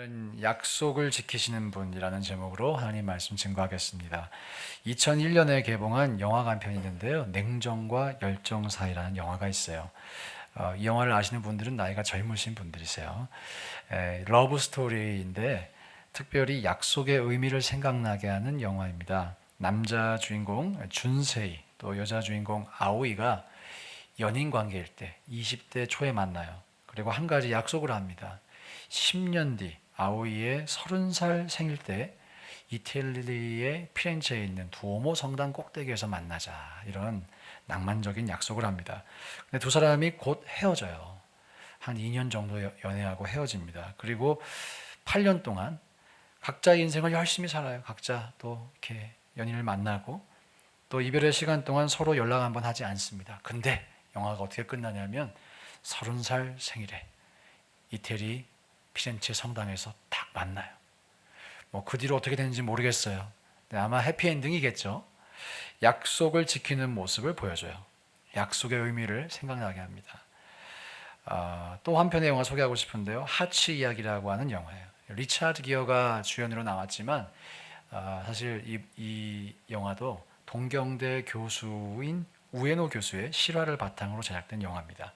오늘은 약속을 지키시는 분이라는 제목으로 하나님 말씀 증거하겠습니다. 2001년에 개봉한 영화가 한 편이 있는데요. 냉정과 열정 사이라는 영화가 있어요. 이 영화를 아시는 분들은 나이가 젊으신 분들이세요. 러브 스토리인데 특별히 약속의 의미를 생각나게 하는 영화입니다. 남자 주인공 준세이 또 여자 주인공 아오이가 연인 관계일 때 20대 초에 만나요. 그리고 한 가지 약속을 합니다. 10년 뒤 아오이의 30살 생일 때 이태리의 피렌체에 있는 두오모 성당 꼭대기에서 만나자, 이런 낭만적인 약속을 합니다. 근데 두 사람이 곧 헤어져요. 한 2년 정도 연애하고 헤어집니다. 그리고 8년 동안 각자의 인생을 열심히 살아요. 각자 또 이렇게 연인을 만나고 또 이별의 시간 동안 서로 연락 한번 하지 않습니다. 근데 영화가 어떻게 끝나냐면 30살 생일에 이태리 피렌체 성당에서 딱 만나요. 그 뒤로 어떻게 되는지 모르겠어요. 아마 해피엔딩이겠죠. 약속을 지키는 모습을 보여줘요. 약속의 의미를 생각나게 합니다. 또 한편의 영화 소개하고 싶은데요. 하치 이야기라고 하는 영화예요. 리차드 기어가 주연으로 나왔지만 사실 이 영화도 동경대 교수인 우에노 교수의 실화를 바탕으로 제작된 영화입니다.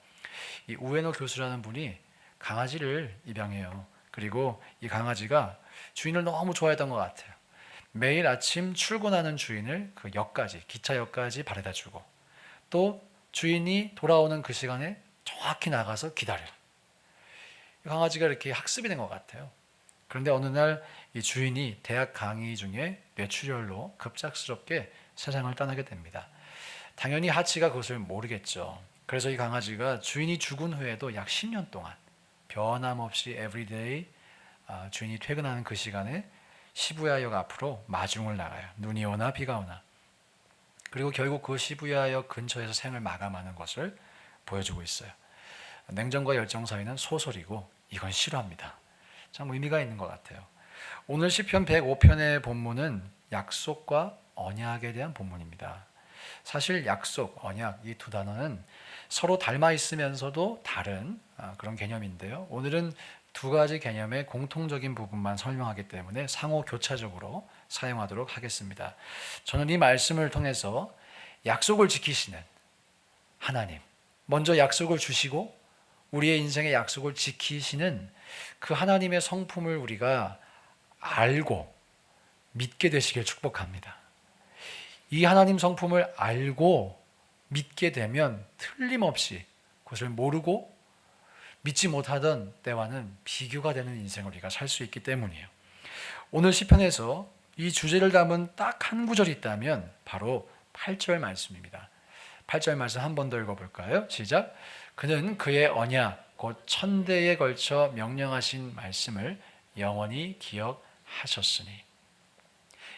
이 우에노 교수라는 분이 강아지를 입양해요. 그리고 이 강아지가 주인을 너무 좋아했던 것 같아요. 매일 아침 출근하는 주인을 그 역까지, 기차역까지 바래다 주고 또 주인이 돌아오는 그 시간에 정확히 나가서 기다려요. 이 강아지가 이렇게 학습이 된 것 같아요. 그런데 어느 날 이 주인이 대학 강의 중에 뇌출혈로 급작스럽게 세상을 떠나게 됩니다. 당연히 하치가 그것을 모르겠죠. 그래서 이 강아지가 주인이 죽은 후에도 약 10년 동안 변함없이 에브리데이 주인이 퇴근하는 그 시간에 시부야역 앞으로 마중을 나가요. 눈이 오나 비가 오나. 그리고 결국 그 시부야역 근처에서 생을 마감하는 것을 보여주고 있어요. 냉정과 열정 사이는 소설이고 이건 실화입니다. 참 의미가 있는 것 같아요. 오늘 시편 105편의 본문은 약속과 언약에 대한 본문입니다. 사실 약속, 언약 이 두 단어는 서로 닮아 있으면서도 다른 그런 개념인데요. 오늘은 두 가지 개념의 공통적인 부분만 설명하기 때문에 상호 교차적으로 사용하도록 하겠습니다. 저는 이 말씀을 통해서 약속을 지키시는 하나님, 먼저 약속을 주시고 우리의 인생의 약속을 지키시는 그 하나님의 성품을 우리가 알고 믿게 되시길 축복합니다. 이 하나님 성품을 알고 믿게 되면 틀림없이 그것을 모르고 믿지 못하던 때와는 비교가 되는 인생을 우리가 살 수 있기 때문이에요. 오늘 시편에서 이 주제를 담은 딱 한 구절이 있다면 바로 8절 말씀입니다. 8절 말씀 한 번 더 읽어볼까요? 시작. 그는 그의 언약 곧 천대에 걸쳐 명령하신 말씀을 영원히 기억하셨으니.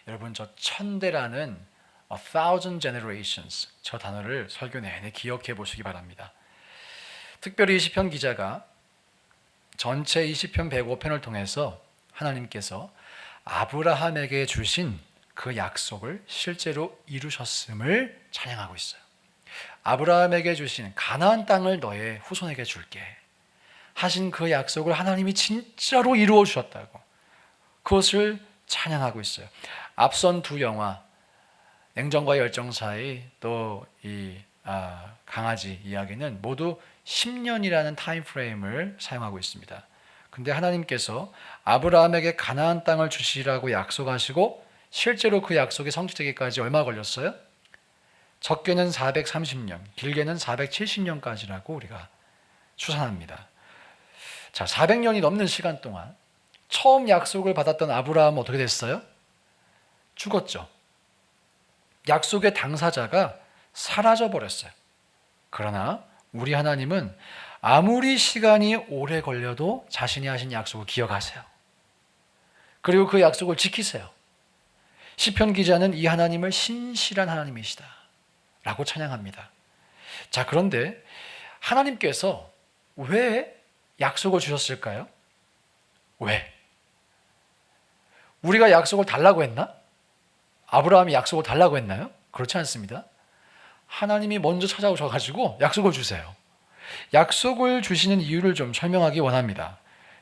여러분, 저 천대라는 a thousand generations, 저 단어를 설교 내내 기억해 보시기 바랍니다. 특별히 이 시편 기자가 전체 이 시편 105편을 통해서 하나님께서 아브라함에게 주신 그 약속을 실제로 이루셨음을 찬양하고 있어요. 아브라함에게 주신 가나안 땅을 너의 후손에게 줄게 하신 그 약속을 하나님이 진짜로 이루어 주셨다고, 그것을 찬양하고 있어요. 앞선 두 영화 냉정과 열정 사이 또 이 강아지 이야기는 모두 10년이라는 타임 프레임을 사용하고 있습니다. 근데 하나님께서 아브라함에게 가나안 땅을 주시라고 약속하시고 실제로 그 약속이 성취되기까지 얼마 걸렸어요? 적게는 430년, 길게는 470년까지라고 우리가 추산합니다. 자, 400년이 넘는 시간 동안 처음 약속을 받았던 아브라함은 어떻게 됐어요? 죽었죠. 약속의 당사자가 사라져 버렸어요. 그러나 우리 하나님은 아무리 시간이 오래 걸려도 자신이 하신 약속을 기억하세요. 그리고 그 약속을 지키세요. 시편 기자는 이 하나님을 신실한 하나님이시다 라고 찬양합니다. 자, 그런데 하나님께서 왜 약속을 주셨을까요? 왜? 우리가 약속을 달라고 했나? 아브라함이 약속을 달라고 했나요? 그렇지 않습니다. 하나님이 먼저 찾아오셔가지고 약속을 주세요. 약속을 주시는 이유를 좀 설명하기 원합니다.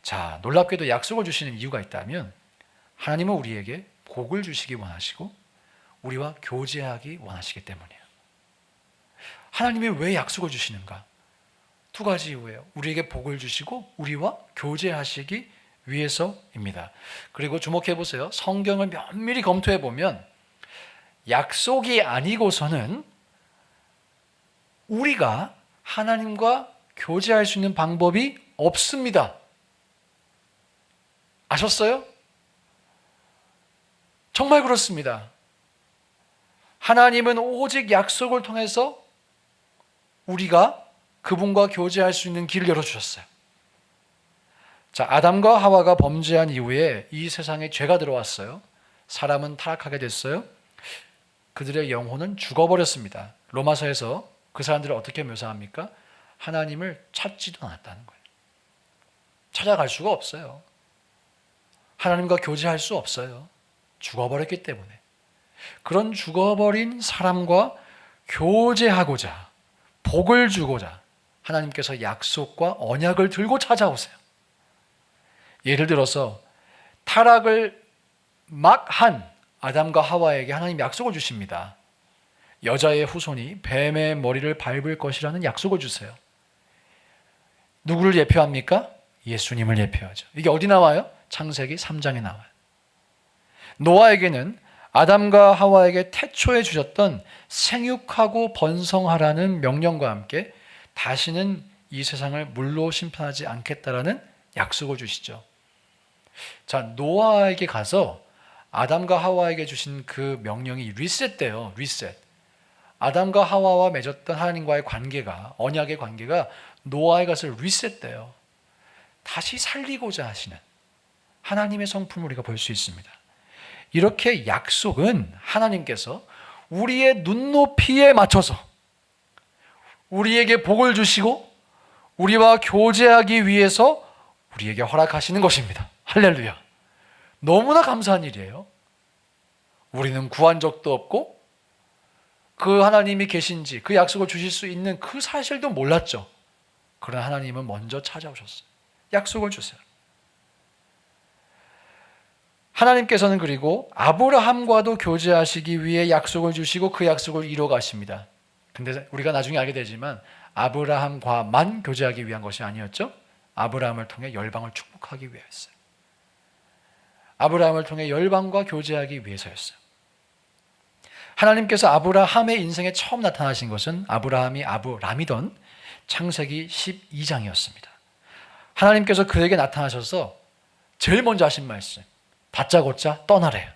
자, 놀랍게도 약속을 주시는 이유가 있다면 하나님은 우리에게 복을 주시기 원하시고 우리와 교제하기 원하시기 때문이에요. 하나님이 왜 약속을 주시는가? 두 가지 이유예요. 우리에게 복을 주시고 우리와 교제하시기 위해서입니다. 그리고 주목해 보세요. 성경을 면밀히 검토해 보면 약속이 아니고서는 우리가 하나님과 교제할 수 있는 방법이 없습니다. 아셨어요? 정말 그렇습니다. 하나님은 오직 약속을 통해서 우리가 그분과 교제할 수 있는 길을 열어주셨어요. 자, 아담과 하와가 범죄한 이후에 이 세상에 죄가 들어왔어요. 사람은 타락하게 됐어요. 그들의 영혼은 죽어버렸습니다. 로마서에서 그 사람들을 어떻게 묘사합니까? 하나님을 찾지도 않았다는 거예요. 찾아갈 수가 없어요. 하나님과 교제할 수 없어요. 죽어버렸기 때문에. 그런 죽어버린 사람과 교제하고자, 복을 주고자 하나님께서 약속과 언약을 들고 찾아오세요. 예를 들어서 타락을 막 한 아담과 하와에게 하나님 약속을 주십니다. 여자의 후손이 뱀의 머리를 밟을 것이라는 약속을 주세요. 누구를 예표합니까? 예수님을 예표하죠. 이게 어디 나와요? 창세기 3장에 나와요. 노아에게는 아담과 하와에게 태초에 주셨던 생육하고 번성하라는 명령과 함께 다시는 이 세상을 물로 심판하지 않겠다라는 약속을 주시죠. 자, 노아에게 가서 아담과 하와에게 주신 그 명령이 리셋돼요. 리셋. 아담과 하와와 맺었던 하나님과의 관계가, 언약의 관계가 노아에 가서 리셋돼요. 다시 살리고자 하시는 하나님의 성품을 우리가 볼 수 있습니다. 이렇게 약속은 하나님께서 우리의 눈높이에 맞춰서 우리에게 복을 주시고 우리와 교제하기 위해서 우리에게 허락하시는 것입니다. 할렐루야. 너무나 감사한 일이에요. 우리는 구한 적도 없고 그 하나님이 계신지 그 약속을 주실 수 있는 그 사실도 몰랐죠. 그러나 하나님은 먼저 찾아오셨어요. 약속을 주세요. 하나님께서는 그리고 아브라함과도 교제하시기 위해 약속을 주시고 그 약속을 이루어 가십니다. 근데 우리가 나중에 알게 되지만 아브라함과만 교제하기 위한 것이 아니었죠. 아브라함을 통해 열방을 축복하기 위해서요. 아브라함을 통해 열방과 교제하기 위해서였어요. 하나님께서 아브라함의 인생에 처음 나타나신 것은 아브라함이 아브람이던 창세기 12장이었습니다. 하나님께서 그에게 나타나셔서 제일 먼저 하신 말씀, 다짜고짜 떠나래요.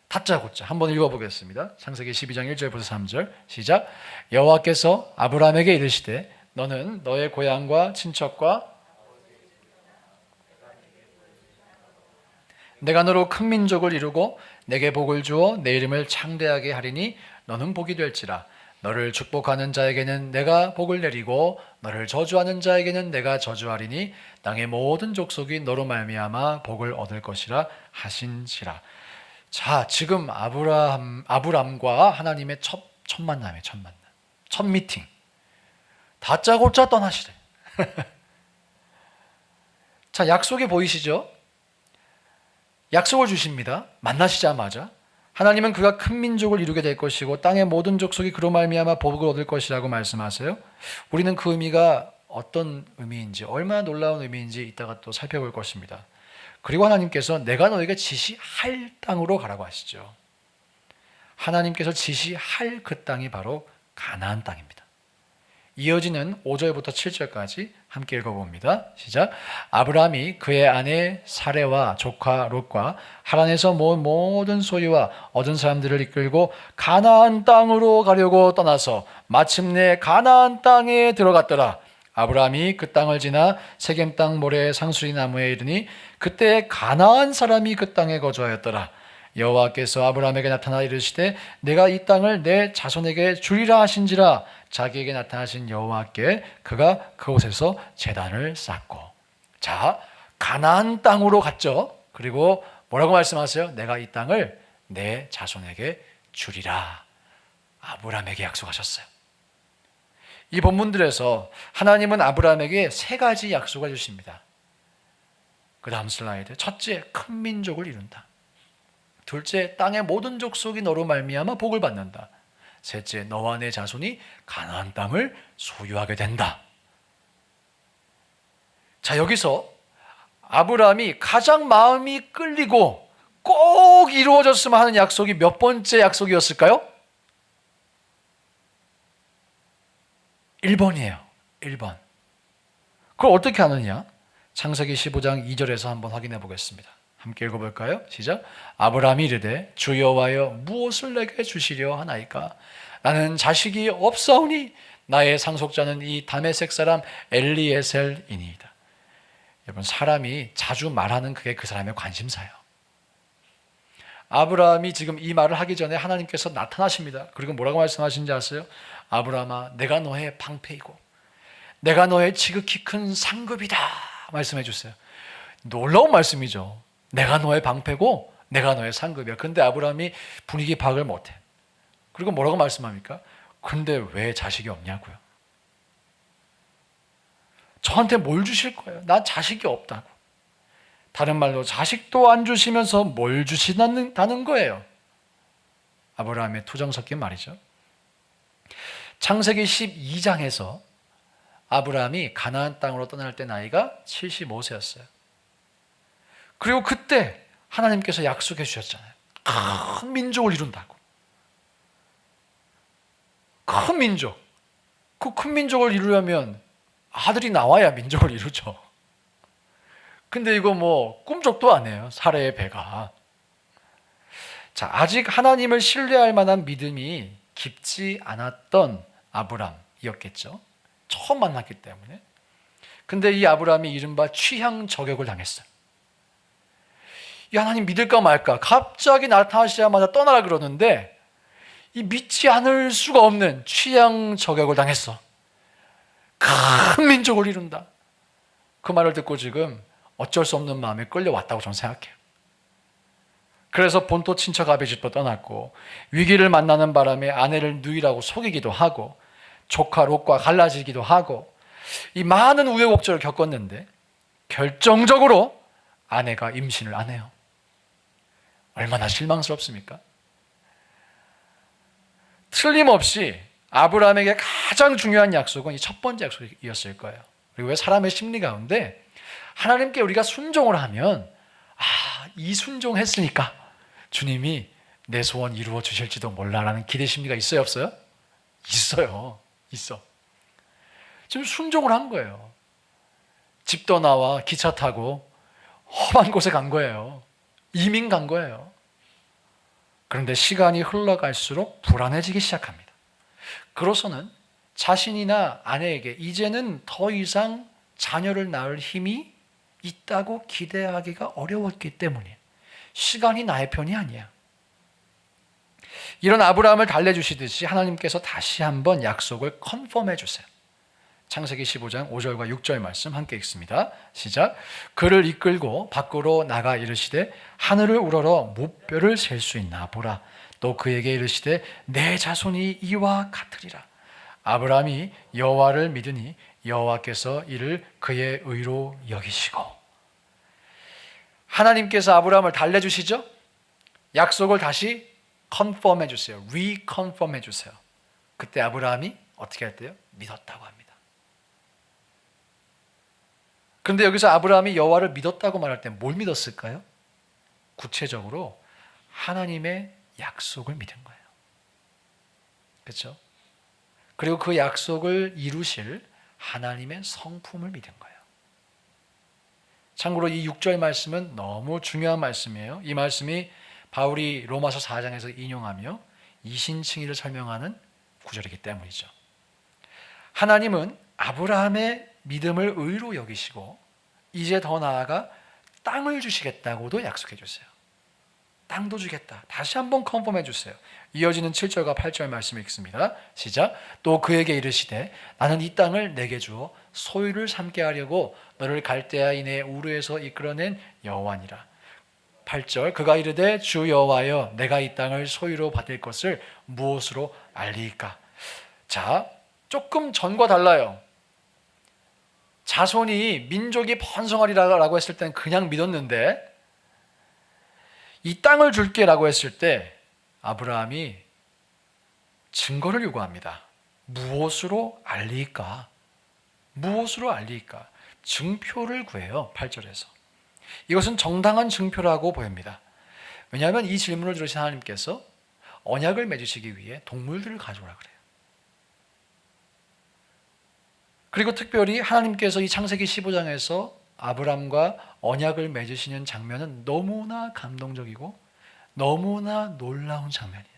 다짜고짜 한번 읽어보겠습니다. 창세기 12장 1절부터 3절 시작. 여호와께서 아브라함에게 이르시되 너는 너의 고향과 친척과 내가 너로 큰 민족을 이루고 내게 복을 주어 내 이름을 창대하게 하리니 너는 복이 될지라. 너를 축복하는 자에게는 내가 복을 내리고 너를 저주하는 자에게는 내가 저주하리니 땅의 모든 족속이 너로 말미암아 복을 얻을 것이라 하신지라. 자, 지금 아브람과 하나님의 첫 만남이에요. 첫 미팅. 다짜고짜 떠나시래. 자, 약속이 보이시죠? 약속을 주십니다. 만나시자마자 하나님은 그가 큰 민족을 이루게 될 것이고 땅의 모든 족속이 그로 말미암아 복을 얻을 것이라고 말씀하세요. 우리는 그 의미가 어떤 의미인지, 얼마나 놀라운 의미인지 이따가 또 살펴볼 것입니다. 그리고 하나님께서 내가 너에게 지시할 땅으로 가라고 하시죠. 하나님께서 지시할 그 땅이 바로 가나안 땅입니다. 이어지는 5절부터 7절까지 함께 읽어봅니다. 시작. 아브라함이 그의 아내 사레와 조카 롯과 하란에서 모은 모든 소유와 얻은 사람들을 이끌고 가나안 땅으로 가려고 떠나서 마침내 가나안 땅에 들어갔더라. 아브라함이 그 땅을 지나 세겜 땅 모래의 상수리 나무에 이르니 그때 가나안 사람이 그 땅에 거주하였더라. 여호와께서 아브라함에게 나타나 이르시되 내가 이 땅을 내 자손에게 주리라 하신지라. 자기에게 나타나신 여호와께 그가 그곳에서 제단을 쌓고. 자, 가나안 땅으로 갔죠. 그리고 뭐라고 말씀하세요? 내가 이 땅을 내 자손에게 주리라. 아브라함에게 약속하셨어요. 이 본문들에서 하나님은 아브라함에게 세 가지 약속을 주십니다. 그 다음 슬라이드. 첫째, 큰 민족을 이룬다. 둘째, 땅의 모든 족속이 너로 말미암아 복을 받는다. 셋째, 너와 내 자손이 가나안 땅을 소유하게 된다. 자, 여기서 아브라함이 가장 마음이 끌리고 꼭 이루어졌으면 하는 약속이 몇 번째 약속이었을까요? 1번이에요. 1번. 그걸 어떻게 하느냐? 창세기 15장 2절에서 한번 확인해 보겠습니다. 함께 읽어볼까요? 시작. 아브라함이 이르되 주 여호와여 무엇을 내게 주시려 하나이까? 나는 자식이 없사오니 나의 상속자는 이 다메섹 사람 엘리에셀이니이다. 여러분, 사람이 자주 말하는 그게 그 사람의 관심사예요. 아브라함이 지금 이 말을 하기 전에 하나님께서 나타나십니다. 그리고 뭐라고 말씀하신지 아세요? 아브라함아, 내가 너의 방패이고 내가 너의 지극히 큰 상급이다 말씀해 주세요. 놀라운 말씀이죠. 내가 너의 방패고 내가 너의 상급이야. 근데 아브라함이 분위기 파악을 못해. 그리고 뭐라고 말씀합니까? 근데 왜 자식이 없냐고요. 저한테 뭘 주실 거예요? 난 자식이 없다고. 다른 말로 자식도 안 주시면서 뭘 주신다는 거예요. 아브라함의 투정 섞인 말이죠. 창세기 12장에서 아브라함이 가나안 땅으로 떠날 때 나이가 75세였어요. 그리고 그때 하나님께서 약속해 주셨잖아요. 큰 민족을 이룬다고. 큰 민족. 그 큰 민족을 이루려면 아들이 나와야 민족을 이루죠. 근데 이거 뭐 꿈쩍도 안 해요. 사례의 배가. 자, 아직 하나님을 신뢰할 만한 믿음이 깊지 않았던 아브람이었겠죠. 처음 만났기 때문에. 근데 이 아브람이 이른바 취향 저격을 당했어요. 이 하나님 믿을까 말까 갑자기 나타나시자마자 떠나라 그러는데 이 믿지 않을 수가 없는 취향 저격을 당했어. 큰 민족을 이룬다. 그 말을 듣고 지금 어쩔 수 없는 마음에 끌려왔다고 저는 생각해요. 그래서 본토 친척 아비 집도 떠났고 위기를 만나는 바람에 아내를 누이라고 속이기도 하고 조카 롯과 갈라지기도 하고 이 많은 우여곡절을 겪었는데 결정적으로 아내가 임신을 안 해요. 얼마나 실망스럽습니까? 틀림없이 아브라함에게 가장 중요한 약속은 이 첫 번째 약속이었을 거예요. 그리고 왜 사람의 심리 가운데 하나님께 우리가 순종을 하면 이 순종했으니까 주님이 내 소원 이루어 주실지도 몰라라는 기대 심리가 있어요, 없어요? 있어요. 있어. 지금 순종을 한 거예요. 집 떠나와 기차 타고 험한 곳에 간 거예요. 이민 간 거예요. 그런데 시간이 흘러갈수록 불안해지기 시작합니다. 그로서는 자신이나 아내에게 이제는 더 이상 자녀를 낳을 힘이 있다고 기대하기가 어려웠기 때문이에요. 시간이 나의 편이 아니야. 이런 아브라함을 달래주시듯이 하나님께서 다시 한번 약속을 컨펌해 주세요. 창세기 15장 5절과 6절 말씀 함께 읽습니다. 시작. 그를 이끌고 밖으로 나가 이르시되 하늘을 우러러 무뼈를 셀 수 있나 보라. 또 그에게 이르시되 내 자손이 이와 같으리라. 아브라함이 여호와를 믿으니 여호와께서 이를 그의 의로 여기시고. 하나님께서 아브라함을 달래주시죠. 약속을 다시 컨펌해 주세요. 리컨펌해 주세요. 그때 아브라함이 어떻게 했대요? 믿었다고 합니다. 그런데 여기서 아브라함이 여호와를 믿었다고 말할 때 뭘 믿었을까요? 구체적으로 하나님의 약속을 믿은 거예요. 그렇죠? 그리고 그 약속을 이루실 하나님의 성품을 믿은 거예요. 참고로 이 6절 말씀은 너무 중요한 말씀이에요. 이 말씀이 바울이 로마서 4장에서 인용하며 이신칭의를 설명하는 구절이기 때문이죠. 하나님은 아브라함의 믿음을 의로 여기시고 이제 더 나아가 땅을 주시겠다고도 약속해 주세요. 땅도 주겠다. 다시 한번 컨펌해 주세요. 이어지는 7절과 8절 말씀 읽습니다. 시작. 또 그에게 이르시되 나는 이 땅을 내게 주어 소유를 삼게 하려고 너를 갈대아인의 우르에서 이끌어낸 여호와니라. 8절 그가 이르되 주 여호와여 내가 이 땅을 소유로 받을 것을 무엇으로 알리이까? 자, 조금 전과 달라요. 자손이 민족이 번성하리라고 했을 때는 그냥 믿었는데 이 땅을 줄게라고 했을 때 아브라함이 증거를 요구합니다. 무엇으로 알리까? 무엇으로 알리까? 증표를 구해요. 8절에서. 이것은 정당한 증표라고 보입니다. 왜냐하면 이 질문을 들으신 하나님께서 언약을 맺으시기 위해 동물들을 가져오라 그래요. 그리고 특별히 하나님께서 이 창세기 15장에서 아브람과 언약을 맺으시는 장면은 너무나 감동적이고 너무나 놀라운 장면이에요.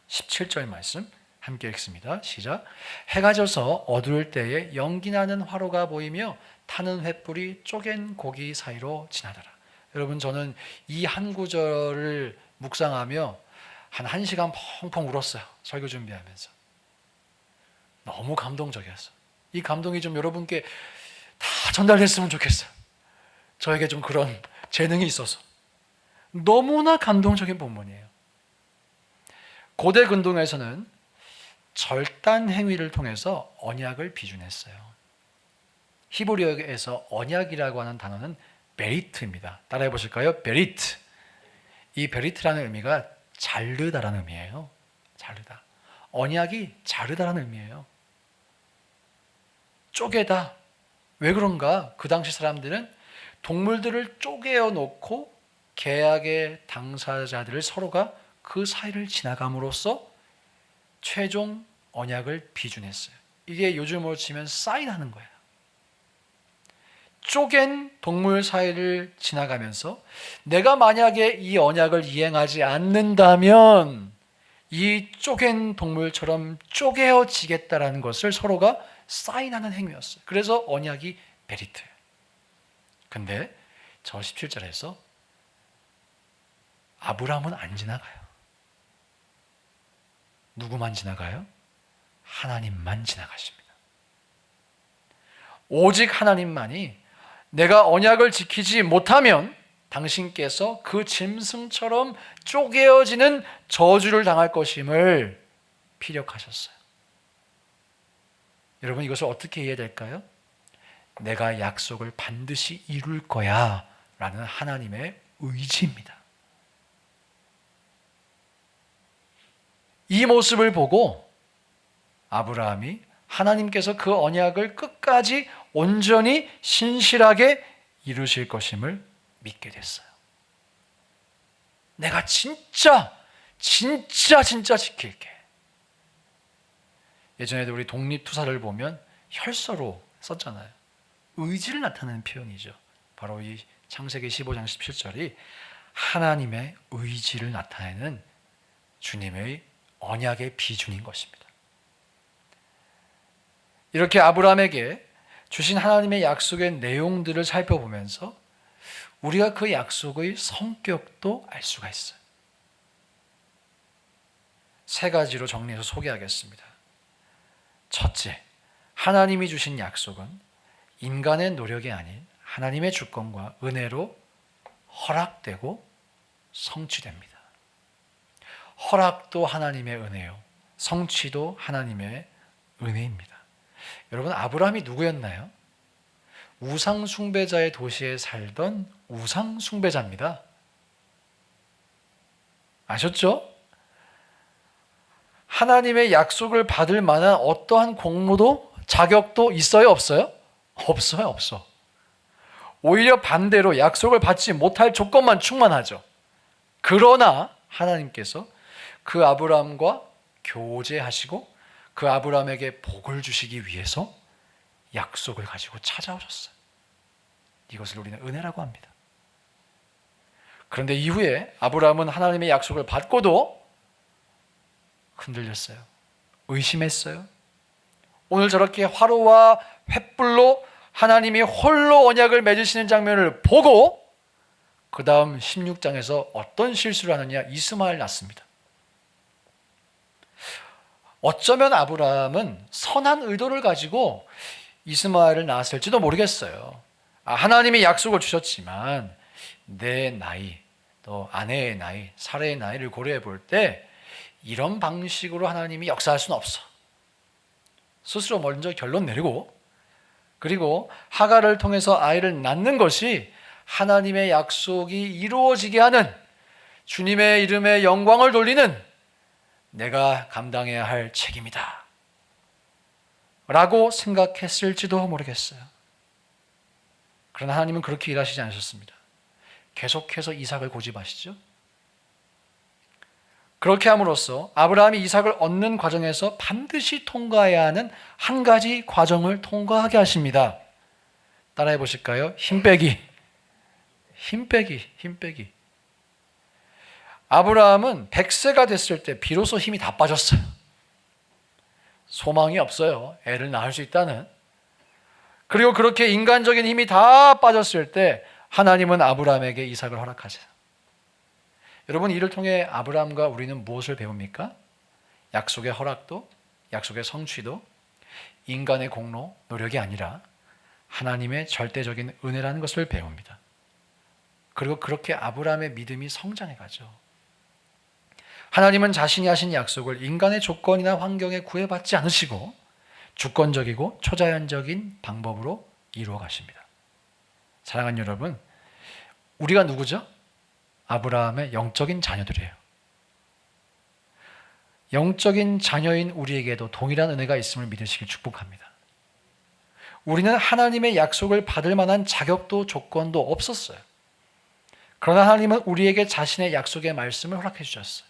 17절 말씀 함께 읽습니다. 시작. 해가 져서 어두울 때에 연기나는 화로가 보이며 타는 횃불이 쪼갠 고기 사이로 지나더라. 여러분, 저는 이 한 구절을 묵상하며 한 1시간 펑펑 울었어요. 설교 준비하면서. 너무 감동적이었어요. 이 감동이 좀 여러분께 다 전달됐으면 좋겠어요. 저에게 좀 그런 재능이 있어서. 너무나 감동적인 본문이에요. 고대 근동에서는 절단 행위를 통해서 언약을 비준했어요. 히브리어에서 언약이라고 하는 단어는 베리트입니다. 따라해 보실까요? 베리트. 이 베리트라는 의미가 자르다라는 의미예요. 자르다. 언약이 자르다라는 의미예요. 쪼개다. 왜 그런가? 그 당시 사람들은 동물들을 쪼개어 놓고 계약의 당사자들을 서로가 그 사이를 지나감으로써 최종 언약을 비준했어요. 이게 요즘으로 치면 사인하는 거예요. 쪼갠 동물 사이를 지나가면서 내가 만약에 이 언약을 이행하지 않는다면 이 쪼갠 동물처럼 쪼개어지겠다라는 것을 서로가 사인하는 행위였어요. 그래서 언약이 베리트예요. 근데 저 17절에서 아브라함은 안 지나가요. 누구만 지나가요? 하나님만 지나가십니다. 오직 하나님만이 내가 언약을 지키지 못하면 당신께서 그 짐승처럼 쪼개어지는 저주를 당할 것임을 피력하셨어요. 여러분, 이것을 어떻게 이해해야 될까요? 내가 약속을 반드시 이룰 거야 라는 하나님의 의지입니다. 이 모습을 보고 아브라함이 하나님께서 그 언약을 끝까지 온전히 신실하게 이루실 것임을 믿게 됐어요. 내가 진짜 지킬게. 예전에도 우리 독립투사를 보면 혈서로 썼잖아요. 의지를 나타내는 표현이죠. 바로 이 창세기 15장 17절이 하나님의 의지를 나타내는 주님의 언약의 비준인 것입니다. 이렇게 아브라함에게 주신 하나님의 약속의 내용들을 살펴보면서 우리가 그 약속의 성격도 알 수가 있어요. 3가지로 정리해서 소개하겠습니다. 첫째, 하나님이 주신 약속은 인간의 노력이 아닌 하나님의 주권과 은혜로 허락되고 성취됩니다. 허락도 하나님의 은혜요, 성취도 하나님의 은혜입니다. 여러분, 아브라함이 누구였나요? 우상 숭배자의 도시에 살던 우상 숭배자입니다. 아셨죠? 하나님의 약속을 받을 만한 어떠한 공로도 자격도 있어요, 없어요? 없어요, 없어. 오히려 반대로 약속을 받지 못할 조건만 충만하죠. 그러나 하나님께서 그 아브라함과 교제하시고 그 아브라함에게 복을 주시기 위해서 약속을 가지고 찾아오셨어요. 이것을 우리는 은혜라고 합니다. 그런데 이후에 아브라함은 하나님의 약속을 받고도 흔들렸어요. 의심했어요. 오늘 저렇게 화로와 횃불로 하나님이 홀로 언약을 맺으시는 장면을 보고 그 다음 16장에서 어떤 실수를 하느냐, 이스마엘 낳습니다. 어쩌면 아브라함은 선한 의도를 가지고 이스마엘을 낳았을지도 모르겠어요. 하나님이 약속을 주셨지만 내 나이, 또 아내의 나이, 사례의 나이를 고려해 볼 때 이런 방식으로 하나님이 역사할 수는 없어. 스스로 먼저 결론 내리고 그리고 하갈을 통해서 아이를 낳는 것이 하나님의 약속이 이루어지게 하는, 주님의 이름에 영광을 돌리는 내가 감당해야 할 책임이다 라고 생각했을지도 모르겠어요. 그러나 하나님은 그렇게 일하시지 않으셨습니다. 계속해서 이삭을 고집하시죠. 그렇게 함으로써 아브라함이 이삭을 얻는 과정에서 반드시 통과해야 하는 한 가지 과정을 통과하게 하십니다. 따라해 보실까요? 힘 빼기. 아브라함은 100세가 됐을 때 비로소 힘이 다 빠졌어요. 소망이 없어요. 애를 낳을 수 있다는. 그리고 그렇게 인간적인 힘이 다 빠졌을 때 하나님은 아브라함에게 이삭을 허락하세요. 여러분, 이를 통해 아브라함과 우리는 무엇을 배웁니까? 약속의 허락도, 약속의 성취도 인간의 공로, 노력이 아니라 하나님의 절대적인 은혜라는 것을 배웁니다. 그리고 그렇게 아브라함의 믿음이 성장해 가죠. 하나님은 자신이 하신 약속을 인간의 조건이나 환경에 구애받지 않으시고 주권적이고 초자연적인 방법으로 이루어 가십니다. 사랑하는 여러분, 우리가 누구죠? 아브라함의 영적인 자녀들이에요. 영적인 자녀인 우리에게도 동일한 은혜가 있음을 믿으시길 축복합니다. 우리는 하나님의 약속을 받을 만한 자격도 조건도 없었어요. 그러나 하나님은 우리에게 자신의 약속의 말씀을 허락해 주셨어요.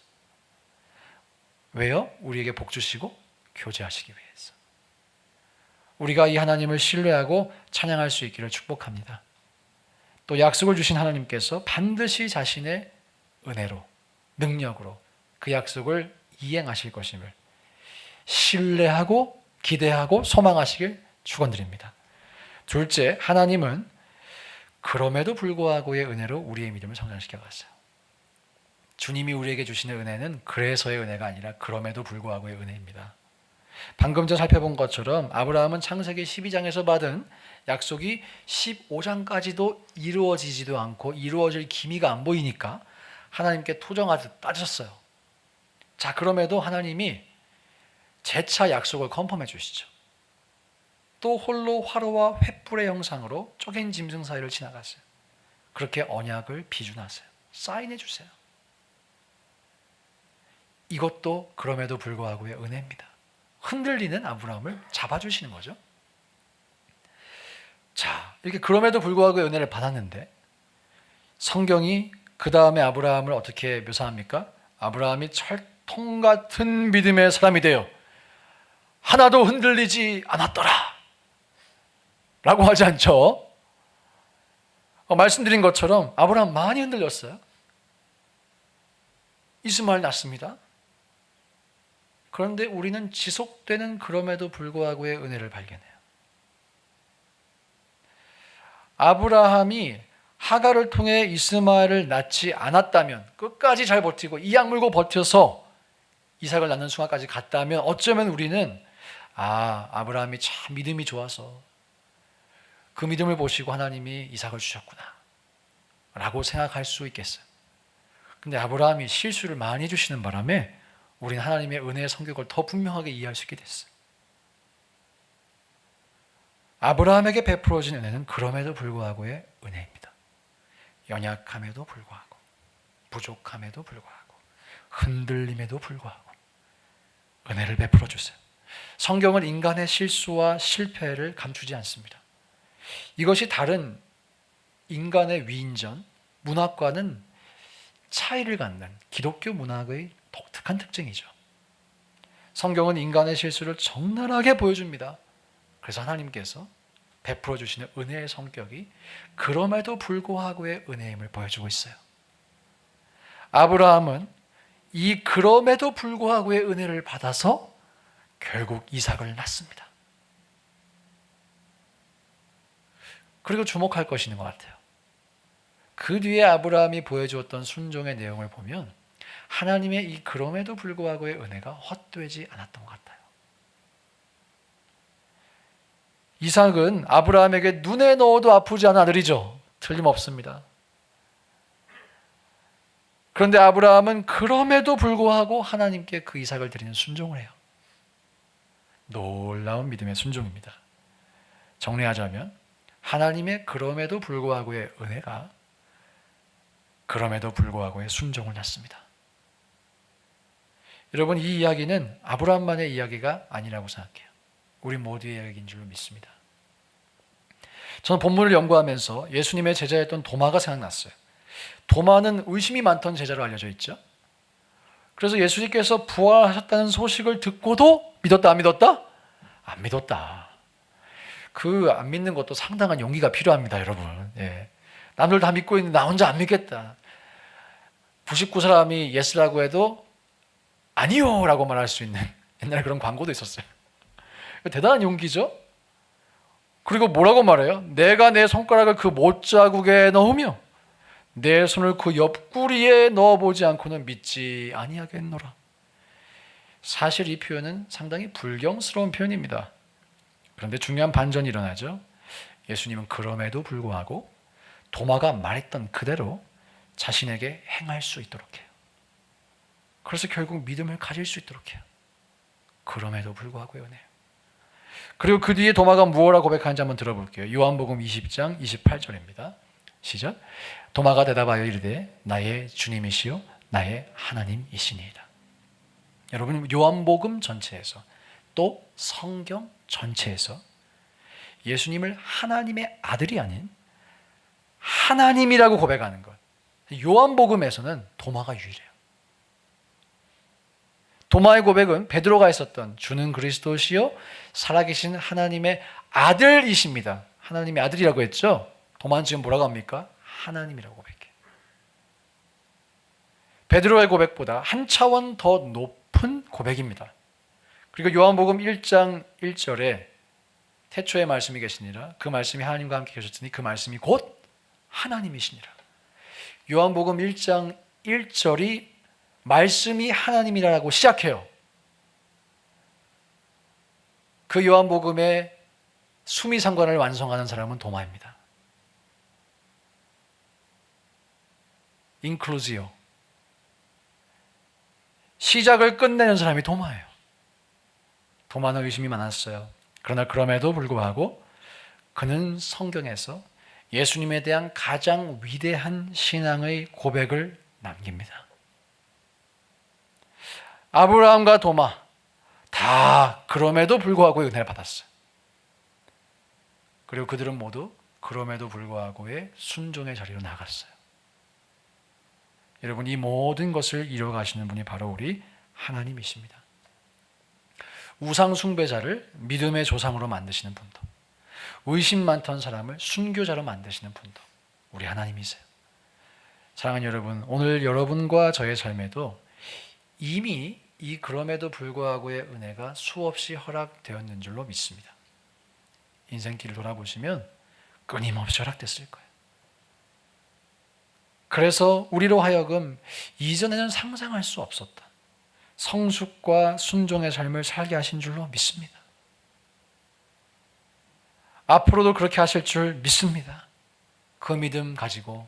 왜요? 우리에게 복 주시고 교제하시기 위해서. 우리가 이 하나님을 신뢰하고 찬양할 수 있기를 축복합니다. 또 약속을 주신 하나님께서 반드시 자신의 은혜로, 능력으로 그 약속을 이행하실 것임을 신뢰하고 기대하고 소망하시길 축원드립니다. 둘째, 하나님은 그럼에도 불구하고의 은혜로 우리의 믿음을 성장시켜 갔어요. 주님이 우리에게 주시는 은혜는 그래서의 은혜가 아니라 그럼에도 불구하고의 은혜입니다. 방금 전 살펴본 것처럼 아브라함은 창세기 12장에서 받은 약속이 15장까지도 이루어지지도 않고 이루어질 기미가 안 보이니까 하나님께 토정하듯 따졌어요. 자, 그럼에도 하나님이 재차 약속을 컨펌해 주시죠. 또 홀로 화로와 횃불의 형상으로 쪼갠 짐승 사이를 지나갔어요. 그렇게 언약을 비준하세요. 사인해 주세요. 이것도 그럼에도 불구하고의 은혜입니다. 흔들리는 아브라함을 잡아주시는 거죠. 자, 이렇게 그럼에도 불구하고의 은혜를 받았는데 성경이 그 다음에 아브라함을 어떻게 묘사합니까? 아브라함이 철통 같은 믿음의 사람이 되어 하나도 흔들리지 않았더라 라고 하지 않죠. 말씀드린 것처럼 아브라함 많이 흔들렸어요. 이스마엘 낳습니다. 그런데 우리는 지속되는 그럼에도 불구하고의 은혜를 발견해요. 아브라함이 하갈을 통해 이스마엘을 낳지 않았다면, 끝까지 잘 버티고 이악 물고 버텨서 이삭을 낳는 순간까지 갔다면 어쩌면 우리는 아브라함이 참 믿음이 좋아서 그 믿음을 보시고 하나님이 이삭을 주셨구나 라고 생각할 수 있겠어요. 근데 아브라함이 실수를 많이 해주시는 바람에 우리는 하나님의 은혜의 성격을 더 분명하게 이해할 수 있게 됐어요. 아브라함에게 베풀어진 은혜는 그럼에도 불구하고의 은혜입니다. 연약함에도 불구하고, 부족함에도 불구하고, 흔들림에도 불구하고 은혜를 베풀어 주세요. 성경은 인간의 실수와 실패를 감추지 않습니다. 이것이 다른 인간의 위인전, 문학과는 차이를 갖는 기독교 문학의 독특한 특징이죠. 성경은 인간의 실수를 적나라하게 보여줍니다. 그래서 하나님께서 베풀어 주시는 은혜의 성격이 그럼에도 불구하고의 은혜임을 보여주고 있어요. 아브라함은 이 그럼에도 불구하고의 은혜를 받아서 결국 이삭을 낳습니다. 그리고 주목할 것이 있는 것 같아요. 그 뒤에 아브라함이 보여주었던 순종의 내용을 보면 하나님의 이 그럼에도 불구하고의 은혜가 헛되지 않았던 것 같아요. 이삭은 아브라함에게 눈에 넣어도 아프지 않은 아들이죠. 틀림없습니다. 그런데 아브라함은 그럼에도 불구하고 하나님께 그 이삭을 드리는 순종을 해요. 놀라운 믿음의 순종입니다. 정리하자면 하나님의 그럼에도 불구하고의 은혜가 그럼에도 불구하고의 순종을 낳습니다. 여러분, 이 이야기는 아브라함만의 이야기가 아니라고 생각해요. 우리 모두의 이야기인 줄로 믿습니다. 저는 본문을 연구하면서 예수님의 제자였던 도마가 생각났어요. 도마는 의심이 많던 제자로 알려져 있죠. 그래서 예수님께서 부활하셨다는 소식을 듣고도 믿었다, 안 믿었다? 안 믿었다. 그 안 믿는 것도 상당한 용기가 필요합니다, 여러분. 예. 남들 다 믿고 있는데 나 혼자 안 믿겠다. 99사람이 예스라고 해도 아니요 라고 말할 수 있는 옛날에 그런 광고도 있었어요. 대단한 용기죠. 그리고 뭐라고 말해요? 내가 내 손가락을 그 못자국에 넣으며 내 손을 그 옆구리에 넣어보지 않고는 믿지 아니하겠노라. 사실 이 표현은 상당히 불경스러운 표현입니다. 그런데 중요한 반전이 일어나죠. 예수님은 그럼에도 불구하고 도마가 말했던 그대로 자신에게 행할 수 있도록 해요. 그래서 결국 믿음을 가질 수 있도록 해요. 그럼에도 불구하고요. 네. 그리고 그 뒤에 도마가 무엇라 고백하는지 한번 들어볼게요. 요한복음 20장 28절입니다. 시작. 도마가 대답하여 이르되 나의 주님이시요 나의 하나님이시니이다. 여러분, 요한복음 전체에서 또 성경 전체에서 예수님을 하나님의 아들이 아닌 하나님이라고 고백하는 것, 요한복음에서는 도마가 유일해요. 도마의 고백은 베드로가 했었던 주는 그리스도시요 살아계신 하나님의 아들이십니다. 하나님의 아들이라고 했죠. 도마는 지금 뭐라고 합니까? 하나님이라고 고백해요. 베드로의 고백보다 한 차원 더 높은 고백입니다. 그리고 요한복음 1장 1절에 태초에 말씀이 계시니라 그 말씀이 하나님과 함께 계셨으니 그 말씀이 곧 하나님이시니라. 요한복음 1장 1절이 말씀이 하나님이라고 시작해요. 그 요한복음의 수미상관을 완성하는 사람은 도마입니다. 인클루지오. 시작을 끝내는 사람이 도마예요. 도마는 의심이 많았어요. 그러나 그럼에도 불구하고 그는 성경에서 예수님에 대한 가장 위대한 신앙의 고백을 남깁니다. 아브라함과 도마 다 그럼에도 불구하고 은혜를 받았어요. 그리고 그들은 모두 그럼에도 불구하고의 순종의 자리로 나갔어요. 여러분, 이 모든 것을 이루어가시는 분이 바로 우리 하나님이십니다. 우상 숭배자를 믿음의 조상으로 만드시는 분도, 의심 많던 사람을 순교자로 만드시는 분도 우리 하나님이세요. 사랑하는 여러분, 오늘 여러분과 저의 삶에도 이미 이 그럼에도 불구하고의 은혜가 수없이 허락되었는 줄로 믿습니다. 인생길을 돌아보시면 끊임없이 허락됐을 거예요. 그래서 우리로 하여금 이전에는 상상할 수 없었다 성숙과 순종의 삶을 살게 하신 줄로 믿습니다. 앞으로도 그렇게 하실 줄 믿습니다. 그 믿음 가지고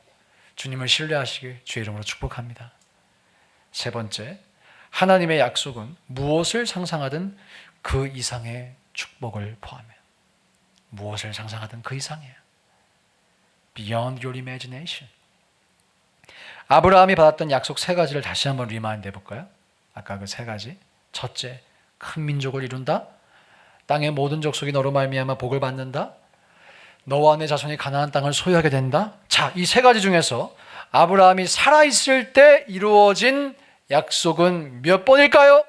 주님을 신뢰하시길 주의 이름으로 축복합니다. 세 번째, 하나님의 약속은 무엇을 상상하든 그 이상의 축복을 포함해요. 무엇을 상상하든 그 이상이에요. Beyond your imagination. 아브라함이 받았던 약속 세 가지를 다시 한번 리마인드 해볼까요? 아까 그 세 가지. 첫째, 큰 민족을 이룬다. 땅의 모든 족속이 너로 말미암아 복을 받는다. 너와 내 자손이 가나안 땅을 소유하게 된다. 자, 이 세 가지 중에서 아브라함이 살아있을 때 이루어진 약속은 몇 번일까요?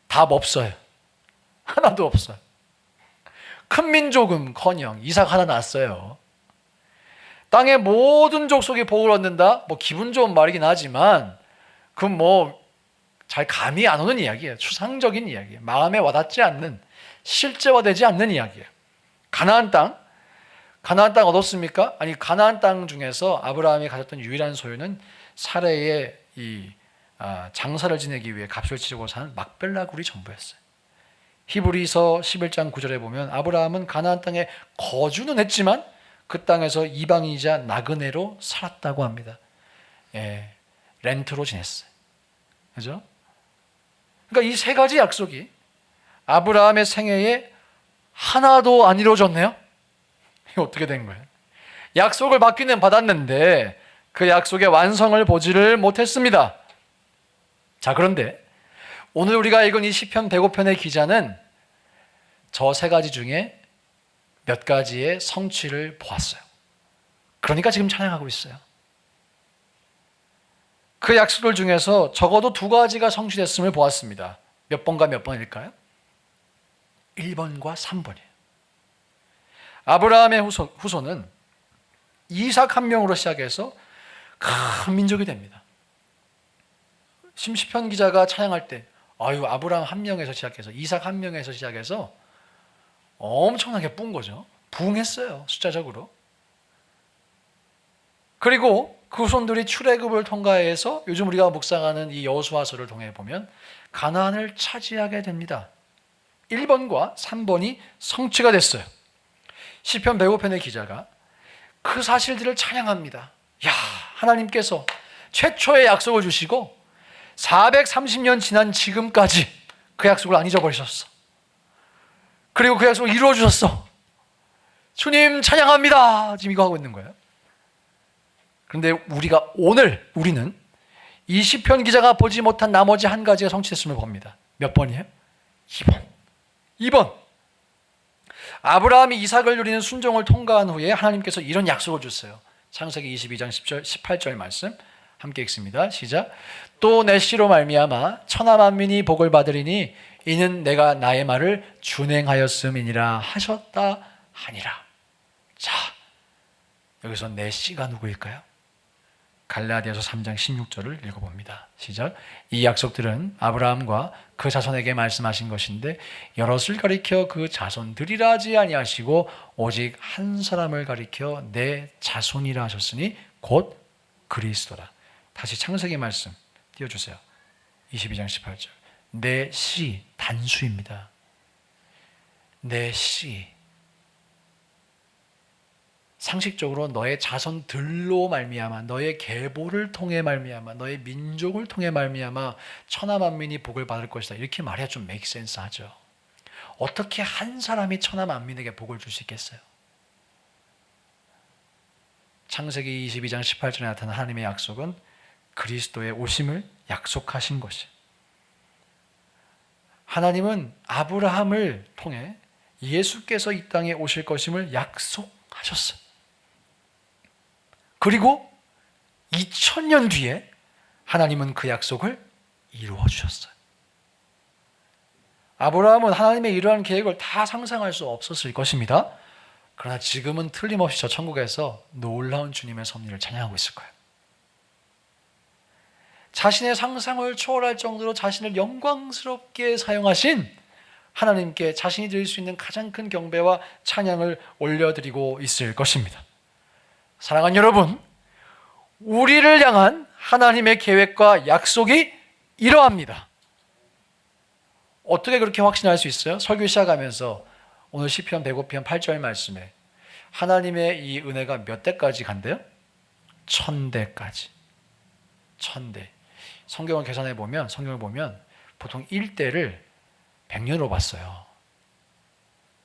답 없어요. 하나도 없어요. 큰 민족은커녕 이삭 하나 낳았어요. 땅의 모든 족속이 복을 얻는다? 뭐 기분 좋은 말이긴 하지만 그건 뭐 잘 감이 안 오는 이야기예요. 추상적인 이야기예요. 마음에 와닿지 않는, 실제화되지 않는 이야기예요. 가나안 땅 얻었습니까? 아니, 가나안 땅 중에서 아브라함이 가졌던 유일한 소유는 사레의 장사를 지내기 위해 값을 치르고 사는 막벨라 굴이 전부였어요. 히브리서 11장 9절에 보면 아브라함은 가나안 땅에 거주는 했지만 그 땅에서 이방인이자 나그네로 살았다고 합니다. 예, 렌트로 지냈어요. 그죠? 그러니까 이 세 가지 약속이 아브라함의 생애에 하나도 안 이루어졌네요. 이게 어떻게 된 거예요? 약속을 받기는 받았는데 그 약속의 완성을 보지를 못했습니다. 자, 그런데 오늘 우리가 읽은 이 시편 105편의 기자는 저 세 가지 중에 몇 가지의 성취를 보았어요. 그러니까 지금 찬양하고 있어요. 그 약속들 중에서 적어도 두 가지가 성취됐음을 보았습니다. 몇 번과 몇 번일까요? 1번과 3번이에요. 아브라함의 후손은 이삭 한 명으로 시작해서 큰 민족이 됩니다. 시편 기자가 찬양할 때 아브라함 한 명에서 시작해서 이삭 한 명에서 시작해서 엄청나게 뿜은 거죠. 부흥했어요, 숫자적으로. 그리고 그 후손들이 출애굽을 통과해서 요즘 우리가 묵상하는 이 여호수아서를 통해 보면 가나안을 차지하게 됩니다. 1번과 3번이 성취가 됐어요. 시편 105편의 기자가 그 사실들을 찬양합니다. 하나님께서 최초의 약속을 주시고 430년 지난 지금까지 그 약속을 안 잊어버리셨어. 그리고 그 약속을 이루어 주셨어. 주님 찬양합니다. 지금 이거 하고 있는 거예요. 그런데 우리는 이 시편 기자가 보지 못한 나머지 한 가지가 성취됐음을 봅니다. 몇 번이에요? 2번. 아브라함이 이삭을 누리는 순종을 통과한 후에 하나님께서 이런 약속을 줬어요. 창세기 22장 18절 말씀 함께 읽습니다. 시작. 또 내 씨로 말미암아 천하 만민이 복을 받으리니 이는 내가 나의 말을 준행하였음이니라 하셨다 하니라. 자, 여기서 내 씨가 누구일까요? 갈라디아서 3장 16절을 읽어봅니다. 시작. 이 약속들은 아브라함과 그 자손에게 말씀하신 것인데 여럿을 가리켜 그 자손들이라 하지 아니하시고 오직 한 사람을 가리켜 내 자손이라 하셨으니 곧 그리스도라. 다시 창세기 말씀 띄워주세요. 22장 18절. 내 씨, 단수입니다. 내 씨. 상식적으로 너의 자손들로 말미암아, 너의 계보를 통해 말미암아, 너의 민족을 통해 말미암아 천하 만민이 복을 받을 것이다. 이렇게 말해야 좀 make sense 하죠. 어떻게 한 사람이 천하 만민에게 복을 줄 수 있겠어요? 창세기 22장 18절에 나타난 하나님의 약속은 그리스도의 오심을 약속하신 것이. 하나님은 아브라함을 통해 예수께서 이 땅에 오실 것임을 약속하셨어요. 그리고 2000년 뒤에 하나님은 그 약속을 이루어 주셨어요. 아브라함은 하나님의 이러한 계획을 다 상상할 수 없었을 것입니다. 그러나 지금은 틀림없이 저 천국에서 놀라운 주님의 섭리를 찬양하고 있을 거예요. 자신의 상상을 초월할 정도로 자신을 영광스럽게 사용하신 하나님께 자신이 드릴 수 있는 가장 큰 경배와 찬양을 올려드리고 있을 것입니다. 사랑하는 여러분, 우리를 향한 하나님의 계획과 약속이 이러합니다. 어떻게 그렇게 확신할 수 있어요? 설교 시작하면서 오늘 시편 105편 8절 말씀에 하나님의 이 은혜가 몇 대까지 간대요? 1000대까지. 1000대. 성경을 보면 보통 1대를 100년으로 봤어요.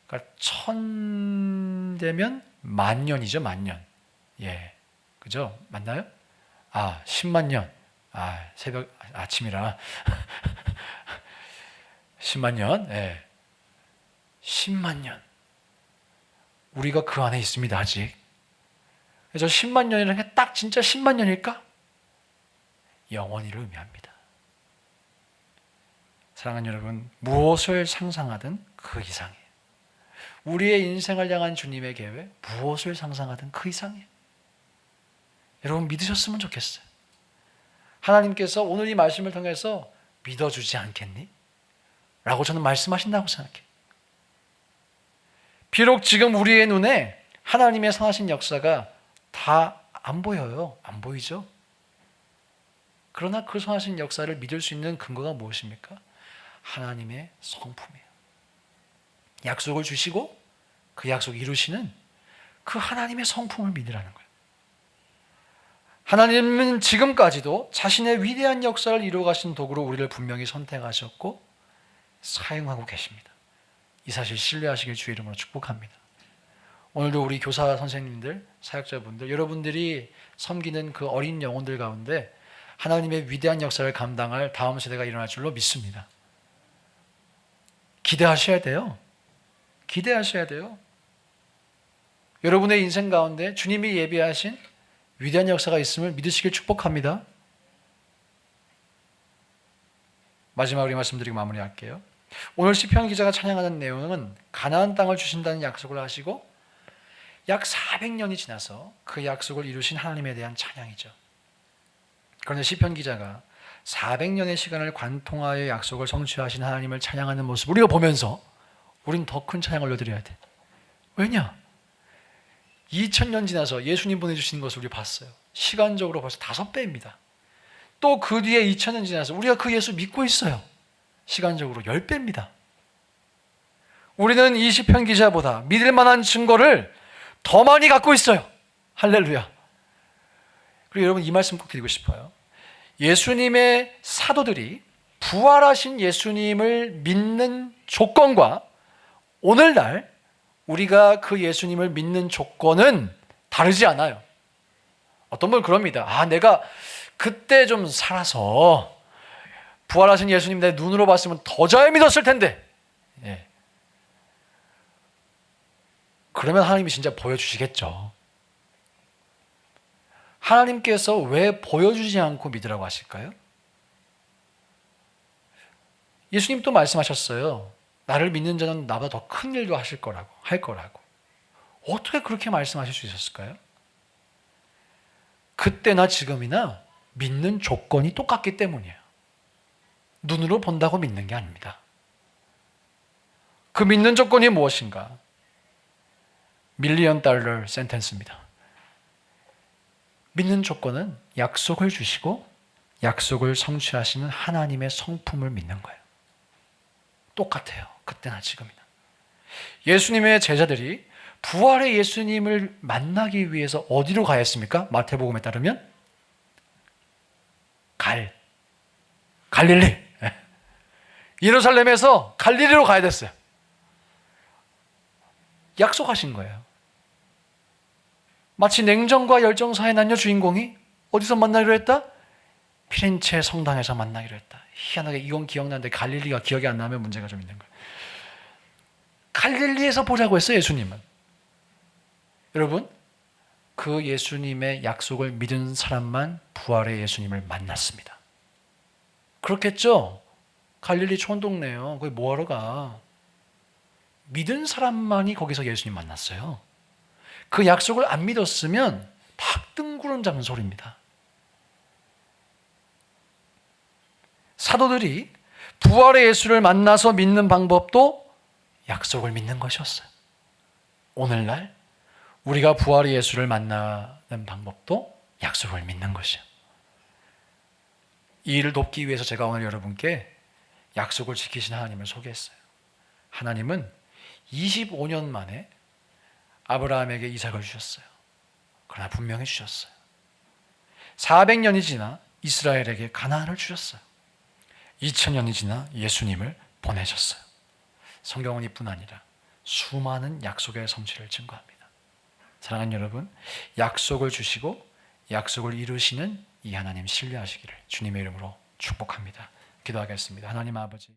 그러니까 1000대면 만년이죠, 만년. 예. 그죠? 맞나요? 10만 년. 새벽 아침이라. 10만 년. 예. 10만 년. 우리가 그 안에 있습니다, 아직. 그래서 10만 년이라는 게 딱 진짜 10만 년일까? 영원히를 의미합니다. 사랑하는 여러분, 무엇을 상상하든 그 이상이에요. 우리의 인생을 향한 주님의 계획, 무엇을 상상하든 그 이상이에요. 여러분 믿으셨으면 좋겠어요. 하나님께서 오늘 이 말씀을 통해서 믿어주지 않겠니? 라고 저는 말씀하신다고 생각해요. 비록 지금 우리의 눈에 하나님의 선하신 역사가 다 안 보여요. 안 보이죠? 그러나 그 선하신 역사를 믿을 수 있는 근거가 무엇입니까? 하나님의 성품이에요. 약속을 주시고 그 약속 이루시는 그 하나님의 성품을 믿으라는 거예요. 하나님은 지금까지도 자신의 위대한 역사를 이루어 가신 도구로 우리를 분명히 선택하셨고 사용하고 계십니다. 이 사실 신뢰하시길 주의 이름으로 축복합니다. 오늘도 우리 교사 선생님들, 사역자분들, 여러분들이 섬기는 그 어린 영혼들 가운데 하나님의 위대한 역사를 감당할 다음 세대가 일어날 줄로 믿습니다. 기대하셔야 돼요. 기대하셔야 돼요. 여러분의 인생 가운데 주님이 예비하신 위대한 역사가 있음을 믿으시길 축복합니다. 마지막으로 이 말씀드리고 마무리할게요. 오늘 시편 기자가 찬양하는 내용은 가나안 땅을 주신다는 약속을 하시고 약 400년이 지나서 그 약속을 이루신 하나님에 대한 찬양이죠. 그런데 시편 기자가 400년의 시간을 관통하여 약속을 성취하신 하나님을 찬양하는 모습을 우리가 보면서 우린 더 큰 찬양을 올려드려야 돼. 왜냐? 2000년 지나서 예수님 보내주신 것을 우리 봤어요. 시간적으로 벌써 5배입니다. 또 그 뒤에 2000년 지나서 우리가 그 예수 믿고 있어요. 시간적으로 10배입니다. 우리는 이 시편 기자보다 믿을 만한 증거를 더 많이 갖고 있어요. 할렐루야. 그리고 여러분 이 말씀 꼭 드리고 싶어요. 예수님의 사도들이 부활하신 예수님을 믿는 조건과 오늘날 우리가 그 예수님을 믿는 조건은 다르지 않아요. 어떤 분은 그럽니다. 내가 그때 좀 살아서 부활하신 예수님 내 눈으로 봤으면 더 잘 믿었을 텐데. 예. 그러면 하나님이 진짜 보여주시겠죠. 하나님께서 왜 보여주지 않고 믿으라고 하실까요? 예수님 또 말씀하셨어요. 나를 믿는 자는 나보다 더 큰 일도 할 거라고. 어떻게 그렇게 말씀하실 수 있었을까요? 그때나 지금이나 믿는 조건이 똑같기 때문이에요. 눈으로 본다고 믿는 게 아닙니다. 그 믿는 조건이 무엇인가? $1,000,000 센텐스입니다. 믿는 조건은 약속을 주시고 약속을 성취하시는 하나님의 성품을 믿는 거예요. 똑같아요. 그때나 지금이나. 예수님의 제자들이 부활의 예수님을 만나기 위해서 어디로 가야 했습니까? 마태복음에 따르면 갈릴리. 예루살렘에서 갈릴리로 가야 됐어요. 약속하신 거예요. 마치 냉정과 열정 사이의 남녀 주인공이 어디서 만나기로 했다? 피렌체 성당에서 만나기로 했다. 희한하게 이건 기억나는데 갈릴리가 기억이 안 나면 문제가 좀 있는 거예요. 갈릴리에서 보자고 했어요, 예수님은. 여러분, 그 예수님의 약속을 믿은 사람만 부활의 예수님을 만났습니다. 그렇겠죠? 갈릴리 촌동네요. 거기 뭐하러 가? 믿은 사람만이 거기서 예수님 만났어요. 그 약속을 안 믿었으면 팍 뜬구름 잡는 소리입니다. 사도들이 부활의 예수를 만나서 믿는 방법도 약속을 믿는 것이었어요. 오늘날 우리가 부활의 예수를 만나는 방법도 약속을 믿는 것이에요. 이 일을 돕기 위해서 제가 오늘 여러분께 약속을 지키신 하나님을 소개했어요. 하나님은 25년 만에 아브라함에게 이삭을 주셨어요. 그러나 분명히 주셨어요. 400년이 지나 이스라엘에게 가나안을 주셨어요. 2000년이 지나 예수님을 보내셨어요. 성경은 이뿐 아니라 수많은 약속의 성취를 증거합니다. 사랑하는 여러분, 약속을 주시고 약속을 이루시는 이 하나님 신뢰하시기를 주님의 이름으로 축복합니다. 기도하겠습니다. 하나님 아버지,